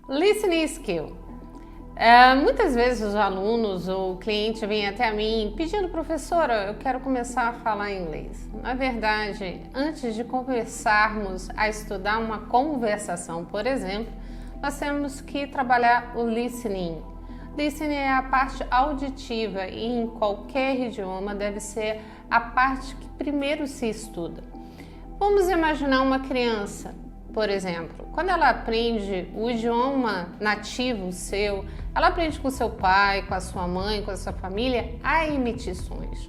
Listening skill. Muitas vezes os alunos ou o cliente vem até mim pedindo, professora, eu quero começar a falar inglês. Na verdade, antes de começarmos a estudar uma conversação, por exemplo, nós temos que trabalhar o listening. Listening é a parte auditiva e em qualquer idioma deve ser a parte que primeiro se estuda. Vamos imaginar uma criança, por exemplo, quando ela aprende o idioma nativo seu, ela aprende com seu pai, com a sua mãe, com a sua família, a emitir sons.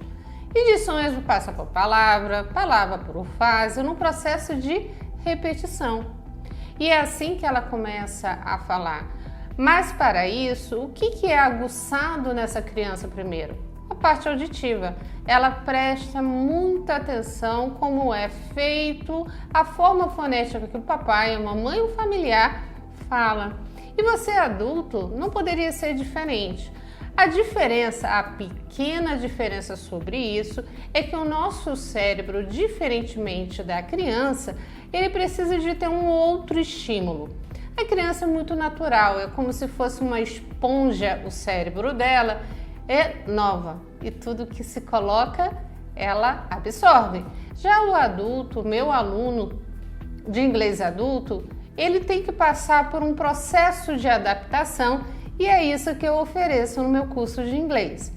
E de sons passa por palavra, palavra por frase, num processo de repetição. E é assim que ela começa a falar. Mas para isso, o que é aguçado nessa criança primeiro? A parte auditiva. Ela presta muita atenção como é feito a forma fonética que o papai, a mamãe e o familiar fala. E você adulto não poderia ser diferente. A diferença, a pequena diferença sobre isso é que o nosso cérebro, diferentemente da criança, ele precisa de ter um outro estímulo. A criança é muito natural, é como se fosse uma esponja o cérebro dela, é nova e tudo que se coloca ela absorve. Já o adulto, meu aluno de inglês adulto, ele tem que passar por um processo de adaptação e é isso que eu ofereço no meu curso de inglês.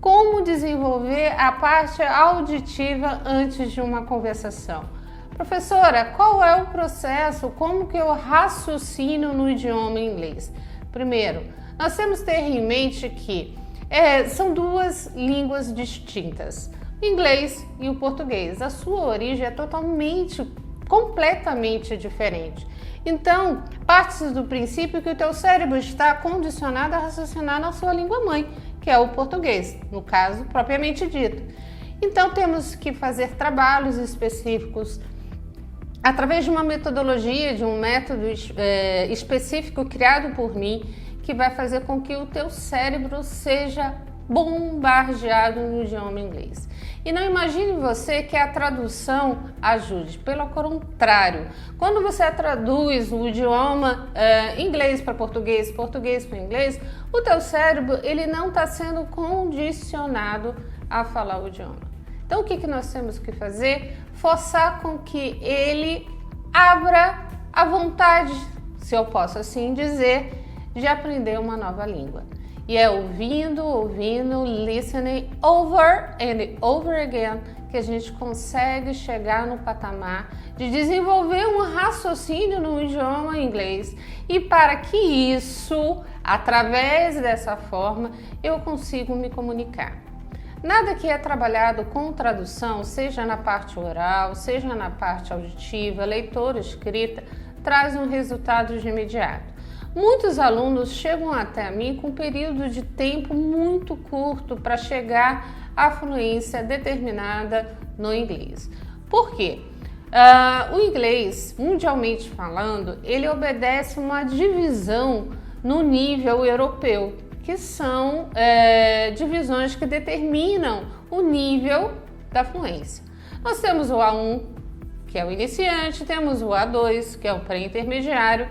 Como desenvolver a parte auditiva antes de uma conversação? Professora, qual é o processo? Como que eu raciocino no idioma inglês? Primeiro, nós temos que ter em mente que são duas línguas distintas, o inglês e o português. A sua origem é completamente diferente. Então, parte do princípio que o teu cérebro está condicionado a raciocinar na sua língua mãe, que é o português, no caso propriamente dito. Então, temos que fazer trabalhos específicos através de uma metodologia, de um método específico criado por mim, que vai fazer com que o teu cérebro seja bombardeado no idioma inglês. E não imagine você que a tradução ajude, pelo contrário, quando você traduz o idioma inglês para português, português para inglês, o teu cérebro ele não está sendo condicionado a falar o idioma. Então o que nós temos que fazer? Forçar com que ele abra a vontade, se eu posso assim dizer, de aprender uma nova língua. E é ouvindo, listening over and over again, que a gente consegue chegar no patamar de desenvolver um raciocínio no idioma inglês. E para que isso, através dessa forma, eu consigo me comunicar. Nada que é trabalhado com tradução, seja na parte oral, seja na parte auditiva, leitura, escrita, traz um resultado de imediato. Muitos alunos chegam até mim com um período de tempo muito curto para chegar à fluência determinada no inglês. Por quê? O inglês, mundialmente falando, ele obedece uma divisão no nível europeu, que são divisões que determinam o nível da fluência. Nós temos o A1, que é o iniciante, temos o A2, que é o pré-intermediário,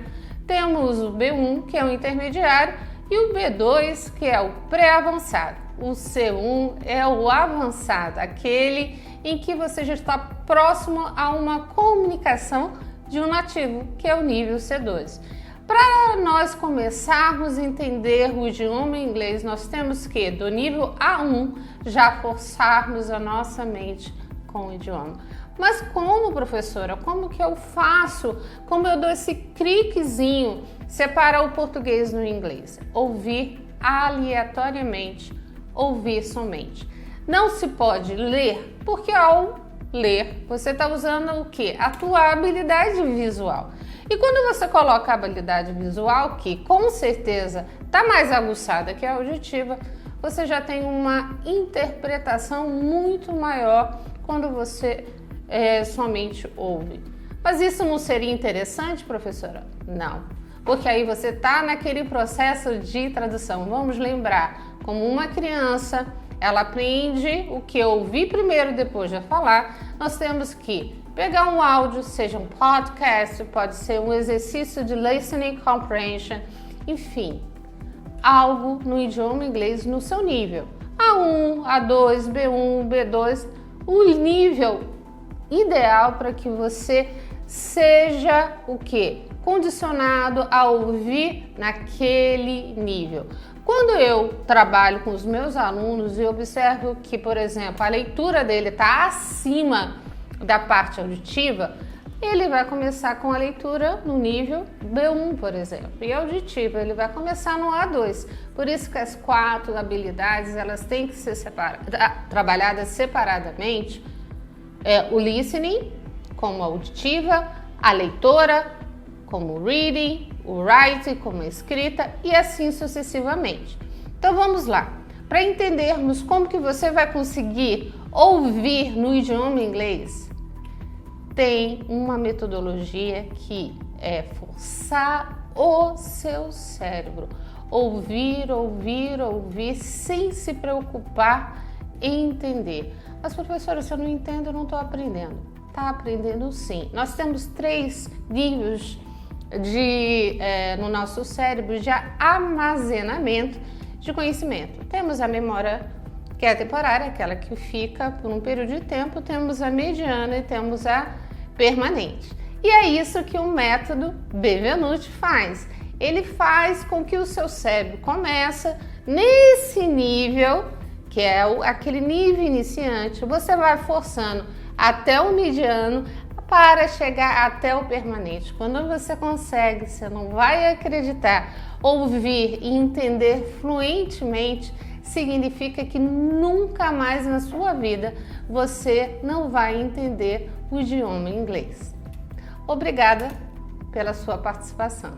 temos o B1, que é o intermediário, e o B2, que é o pré-avançado. O C1 é o avançado, aquele em que você já está próximo a uma comunicação de um nativo, que é o nível C2. Para nós começarmos a entender o idioma inglês, nós temos que, do nível A1, já forçarmos a nossa mente com o idioma. Mas como, professora? Como que eu faço? Como eu dou esse cliquezinho, separar o português do inglês? Ouvir aleatoriamente, ouvir somente. Não se pode ler, porque ao ler, você está usando o quê? A tua habilidade visual. E quando você coloca a habilidade visual, que com certeza está mais aguçada que a auditiva, você já tem uma interpretação muito maior quando você somente ouve. Mas isso não seria interessante, professora? Não, porque aí você está naquele processo de tradução. Vamos lembrar, como uma criança, ela aprende o que ouvir primeiro, depois de falar. Nós temos que pegar um áudio, seja um podcast, pode ser um exercício de listening comprehension, enfim, algo no idioma inglês no seu nível. A1, A2, B1, B2, o nível ideal para que você seja o quê? Condicionado a ouvir naquele nível. Quando eu trabalho com os meus alunos e observo que, por exemplo, a leitura dele está acima da parte auditiva, ele vai começar com a leitura no nível B1, por exemplo, e auditiva ele vai começar no A2. Por isso que as 4 habilidades elas têm que ser trabalhadas separadamente. O listening como auditiva, a leitora como reading, o writing como escrita e assim sucessivamente. Então vamos lá, para entendermos como que você vai conseguir ouvir no idioma inglês, tem uma metodologia que é forçar o seu cérebro. Ouvir, ouvir, ouvir, sem se preocupar em entender. Mas, professora, se eu não entendo, eu não estou aprendendo. Está aprendendo sim. Nós temos 3 níveis no nosso cérebro de armazenamento de conhecimento. Temos a memória, que é temporária, aquela que fica por um período de tempo. Temos a mediana e temos a permanente. E é isso que o método Benvenuti faz. Ele faz com que o seu cérebro comece nesse nível, que é aquele nível iniciante, você vai forçando até o mediano para chegar até o permanente. Quando você consegue, você não vai acreditar, ouvir e entender fluentemente, significa que nunca mais na sua vida você não vai entender o idioma inglês. Obrigada pela sua participação.